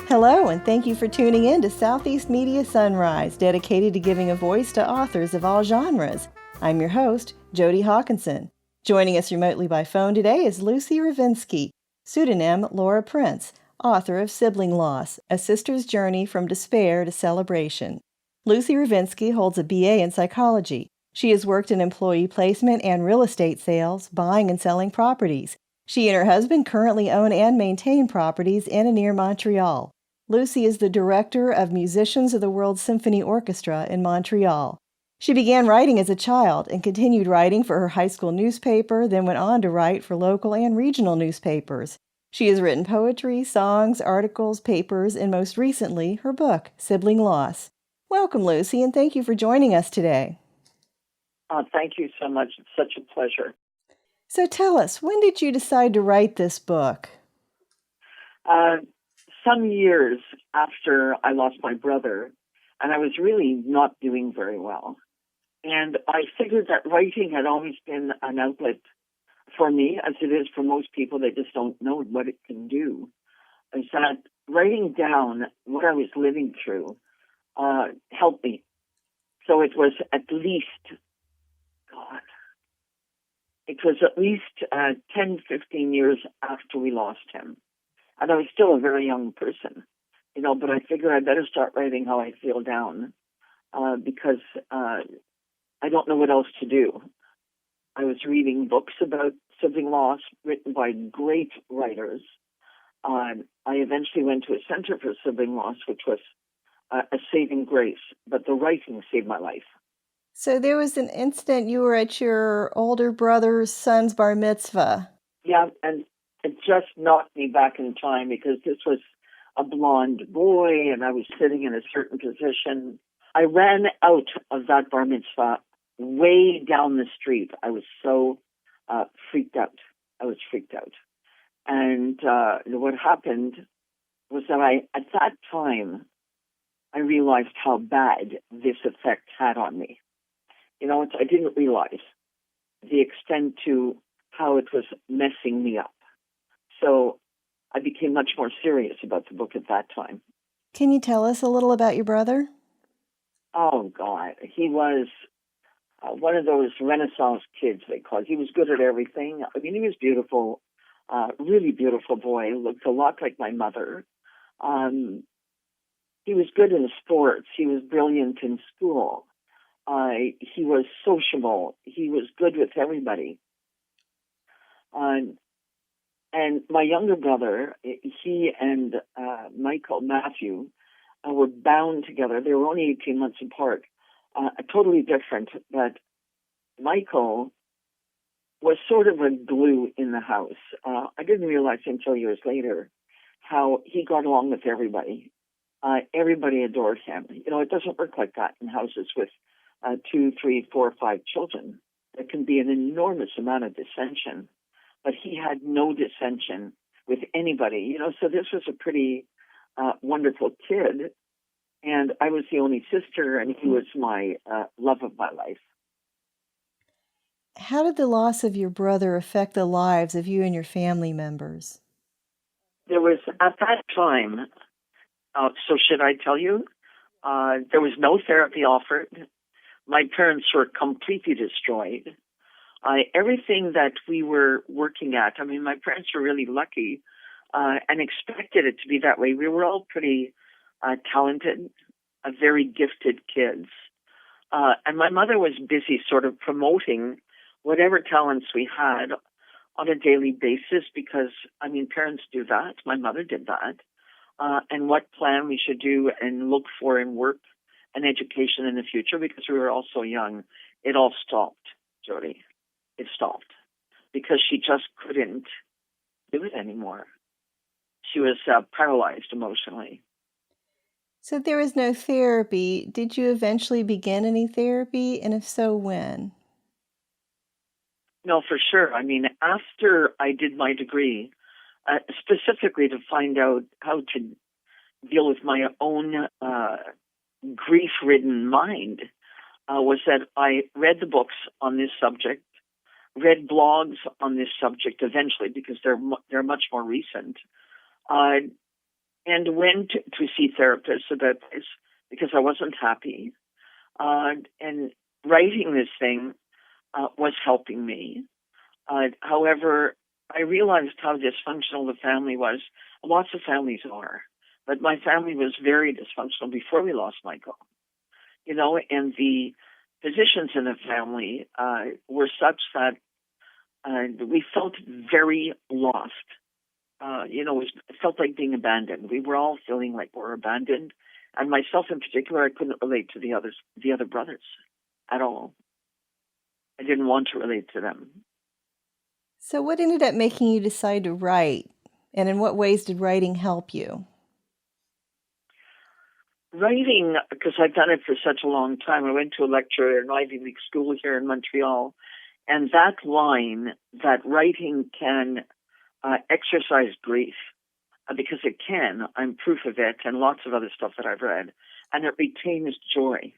Hello, and thank you for tuning in to Southeast Media Sunrise, dedicated to giving a voice to authors of all genres. I'm your host, Jodi Hockinson. Joining us remotely by phone today is Lucy Ravinsky, pseudonym Laura Prince, author of Sibling Loss, A Sister's Journey from Despair to Celebration. Lucy Ravinsky holds a BA in psychology. She has worked in employee placement and real estate sales, buying and selling properties. She and her husband currently own and maintain properties in and near Montreal. Lucy is the director of Musicians of the World Symphony Orchestra in Montreal. She began writing as a child and continued writing for her high school newspaper, then went on to write for local and regional newspapers. She has written poetry, songs, articles, papers, and most recently, her book, Sibling Loss. Welcome, Lucy, and thank you for joining us today. Thank you so much. It's such a pleasure. So tell us, when did you decide to write this book? Some years after I lost my brother, and I was really not doing very well. And I figured that writing had always been an outlet for me, as it is for most people. They just don't know what it can do. Is that writing down what I was living through helped me. So it was at least 10, 15 years after we lost him. And I was still a very young person, but I figured I better start writing how I feel down because I don't know what else to do. I was reading books about sibling loss written by great writers. I eventually went to a center for sibling loss, which was a saving grace, but the writing saved my life. So there was an incident, you were at your older brother's son's bar mitzvah. Yeah, and it just knocked me back in time because this was a blonde boy and I was sitting in a certain position. I ran out of that bar mitzvah way down the street. I was so freaked out. And what happened was that at that time, I realized how bad this effect had on me. I didn't realize the extent to how it was messing me up. So I became much more serious about the book at that time. Can you tell us a little about your brother? Oh, God. He was one of those Renaissance kids, they call it. He was good at everything. I mean, he was beautiful, really beautiful boy. Looked a lot like my mother. He was good in sports. He was brilliant in school. He was sociable. He was good with everybody. And my younger brother, he and Matthew, were bound together. They were only 18 months apart, totally different. But Michael was sort of a glue in the house. I didn't realize until years later how he got along with everybody. Everybody adored him. It doesn't work like that in houses with 2, 3, 4, 5 children. There can be an enormous amount of dissension. But he had no dissension with anybody, so this was a pretty wonderful kid. And I was the only sister, and he was my love of my life. How did the loss of your brother affect the lives of you and your family members? There was, at that time, so should I tell you? There was no therapy offered. My parents were completely destroyed. Everything that we were working at, I mean, my parents were really lucky and expected it to be that way. We were all pretty talented, very gifted kids. And my mother was busy sort of promoting whatever talents we had on a daily basis because, parents do that. My mother did that. And what plan we should do and look for in work and education in the future because we were all so young. It all stopped, Jodi. It stopped because she just couldn't do it anymore. She was paralyzed emotionally. So there was no therapy. Did you eventually begin any therapy? And if so, when? No, for sure. After I did my degree, specifically to find out how to deal with my own grief-ridden mind, was that I read the books on this subject, read blogs on this subject eventually because they're much more recent, and went to see therapists about this because I wasn't happy. And writing this thing was helping me. However, I realized how dysfunctional the family was. Lots of families are, but my family was very dysfunctional before we lost Michael. And the positions in the family were such that we felt very lost. It felt like being abandoned. We were all feeling like we're abandoned. And myself in particular, I couldn't relate to the other brothers at all. I didn't want to relate to them. So what ended up making you decide to write? And in what ways did writing help you? Writing, because I've done it for such a long time. I went to a lecture at an Ivy League school here in Montreal, and that line, that writing can exercise grief, because it can. I'm proof of it, and lots of other stuff that I've read, and it retains joy.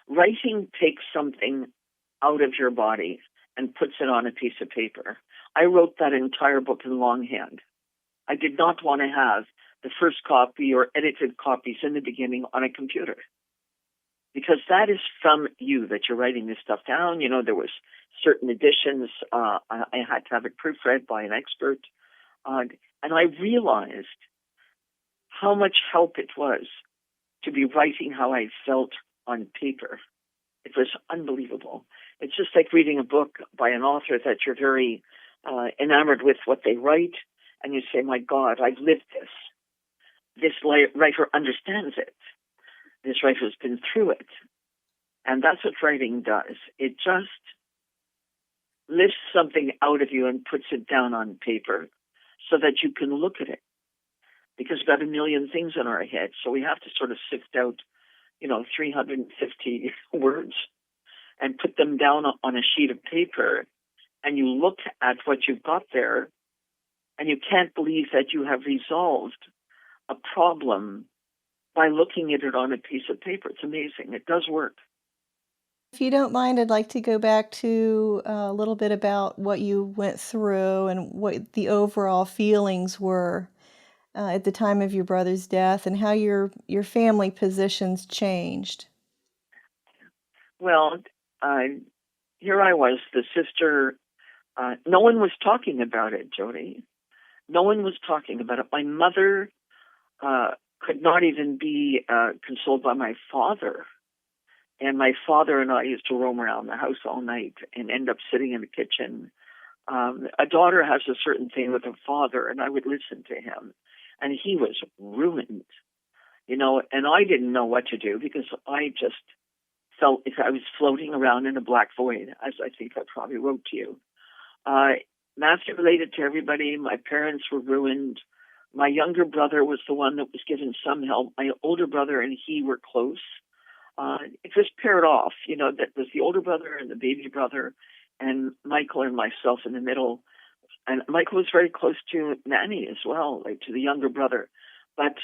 Writing takes something out of your body and puts it on a piece of paper. I wrote that entire book in longhand. I did not want to have the first copy or edited copies in the beginning on a computer, because that is from you that you're writing this stuff down. There was certain editions. I had to have it proofread by an expert. And I realized how much help it was to be writing how I felt on paper. It was unbelievable. It's just like reading a book by an author that you're very enamored with what they write, and you say, my God, I've lived this. This writer understands it. This writer's been through it. And that's what writing does. It just lifts something out of you and puts it down on paper so that you can look at it. Because we've got a million things in our head, so we have to sort of sift out, 350 words and put them down on a sheet of paper, and you look at what you've got there, and you can't believe that you have resolved a problem by looking at it on a piece of paper. It's amazing. It does work. If you don't mind, I'd like to go back to a little bit about what you went through and what the overall feelings were at the time of your brother's death, and how your family positions changed. Well, here I was, the sister. No one was talking about it, Jodi. No one was talking about it. My mother could not even be consoled by my father. And my father and I used to roam around the house all night and end up sitting in the kitchen. A daughter has a certain thing with a father, and I would listen to him. And he was ruined, and I didn't know what to do, because I just felt like I was floating around in a black void, as I think I probably wrote to you. Matthew related to everybody. My parents were ruined. My younger brother was the one that was given some help. My older brother and he were close. It was paired off, that was the older brother and the baby brother, and Michael and myself in the middle. And Michael was very close to Nanny as well, like to the younger brother. But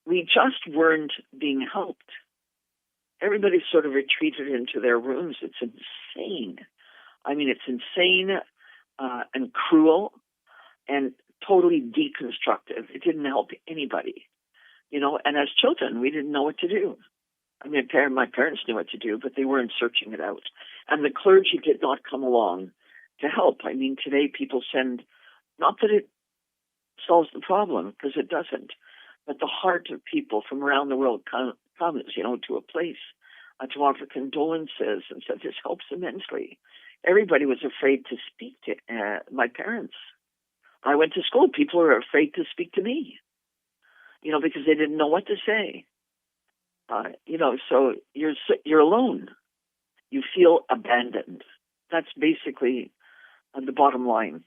we just weren't being helped. Everybody sort of retreated into their rooms. It's insane. I mean, it's insane and cruel and totally deconstructive. It didn't help anybody, and as children, we didn't know what to do. I mean, my parents knew what to do, but they weren't searching it out. And the clergy did not come along to help. I mean, today people send, not that it solves the problem, because it doesn't, but the heart of people from around the world comes, to a place to offer condolences, and said this helps immensely. Everybody was afraid to speak to my parents. I went to school. People were afraid to speak to me, because they didn't know what to say. So you're alone. You feel abandoned. That's basically the bottom line.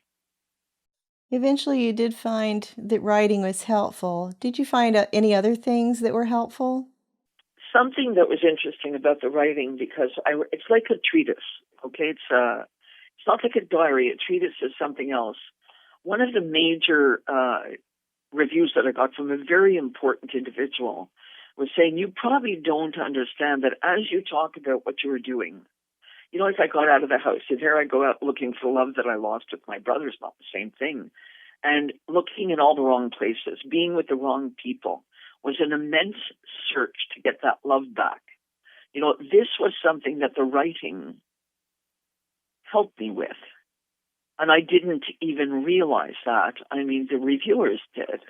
Eventually, you did find that writing was helpful. Did you find any other things that were helpful? Something that was interesting about the writing, because it's like a treatise. Okay, it's not like a diary. A treatise is something else. One of the major reviews that I got from a very important individual was saying, you probably don't understand that as you talk about what you were doing, if I got out of the house, and there I go out looking for love that I lost with my brother, it's not the same thing. and looking in all the wrong places, being with the wrong people, was an immense search to get that love back. This was something that the writing helped me with. And I didn't even realize that. I mean, the reviewers did.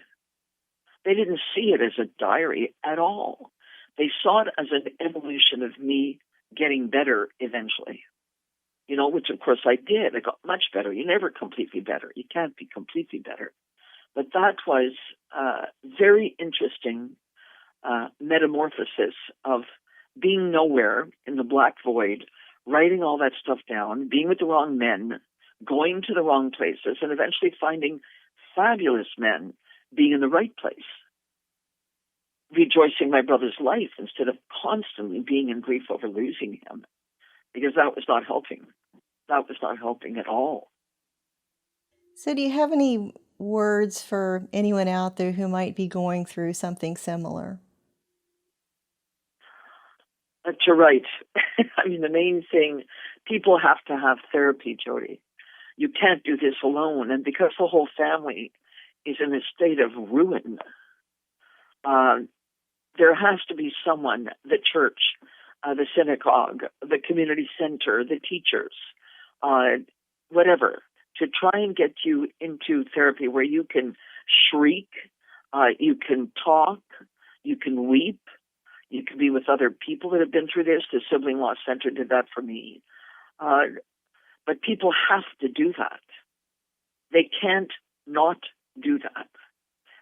They didn't see it as a diary at all. They saw it as an evolution of me getting better eventually. Which of course I did. I got much better. You're never completely better. You can't be completely better. But that was a very interesting metamorphosis of being nowhere in the black void, writing all that stuff down, being with the wrong men, going to the wrong places, and eventually finding fabulous men being in the right place, rejoicing my brother's life instead of constantly being in grief over losing him, because that was not helping. That was not helping at all. So do you have any words for anyone out there who might be going through something similar? To write. I mean, the main thing, people have to have therapy, Jodi. You can't do this alone. And because the whole family is in a state of ruin, there has to be someone, the church, the synagogue, the community center, the teachers, whatever, to try and get you into therapy where you can shriek, you can talk, you can weep, you can be with other people that have been through this. The Sibling Loss Center did that for me. But people have to do that. They can't not do that.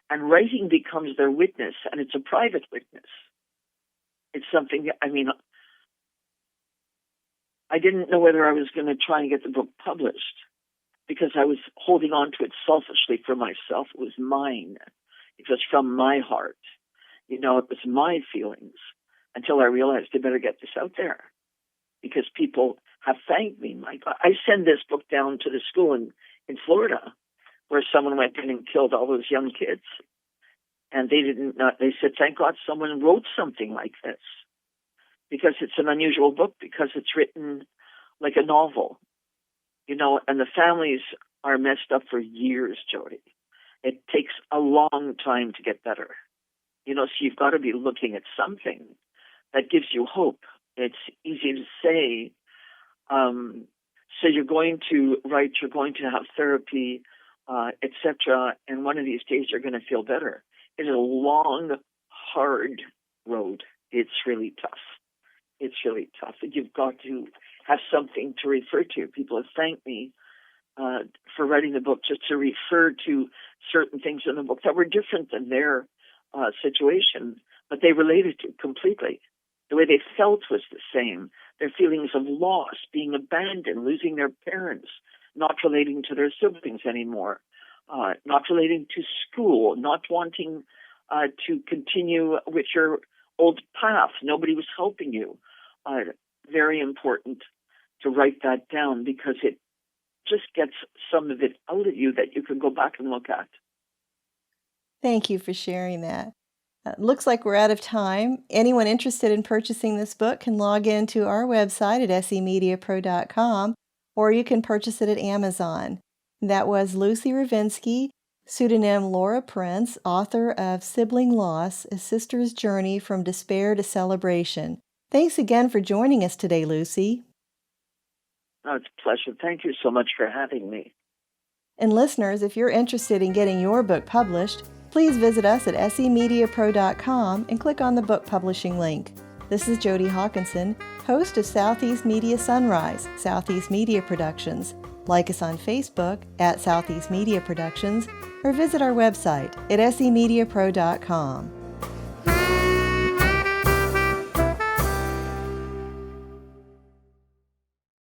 And writing becomes their witness, and it's a private witness. It's something, I didn't know whether I was going to try and get the book published because I was holding on to it selfishly for myself. It was mine. It was from my heart. It was my feelings until I realized I better get this out there because people have thanked me. My God, I send this book down to the school in Florida where someone went in and killed all those young kids. And they said, thank God someone wrote something like this because it's an unusual book because it's written like a novel, and the families are messed up for years, Jodi. It takes a long time to get better, so you've got to be looking at something that gives you hope. It's easy to say, so you're going to write, you're going to have therapy, etc., and one of these days you're going to feel better. It's a long, hard road. It's really tough. It's really tough. You've got to have something to refer to. People have thanked me for writing the book just to refer to certain things in the book that were different than their situation, but they related to completely. The way they felt was the same. Their feelings of loss, being abandoned, losing their parents, not relating to their siblings anymore, not relating to school, not wanting to continue with your old path. Nobody was helping you. Very important to write that down because it just gets some of it out of you that you can go back and look at. Thank you for sharing that. Looks like we're out of time. Anyone interested in purchasing this book can log into our website at semediapro.com, or you can purchase it at Amazon. That was Lucy Ravinsky, pseudonym Laura Prince, author of Sibling Loss, A Sister's Journey from Despair to Celebration. Thanks again for joining us today, Lucy. Oh, it's a pleasure. Thank you so much for having me. And listeners, if you're interested in getting your book published, please visit us at semediapro.com and click on the book publishing link. This is Jodi Hockinson, host of Southeast Media Sunrise, Southeast Media Productions. Like us on Facebook at Southeast Media Productions or visit our website at semediapro.com.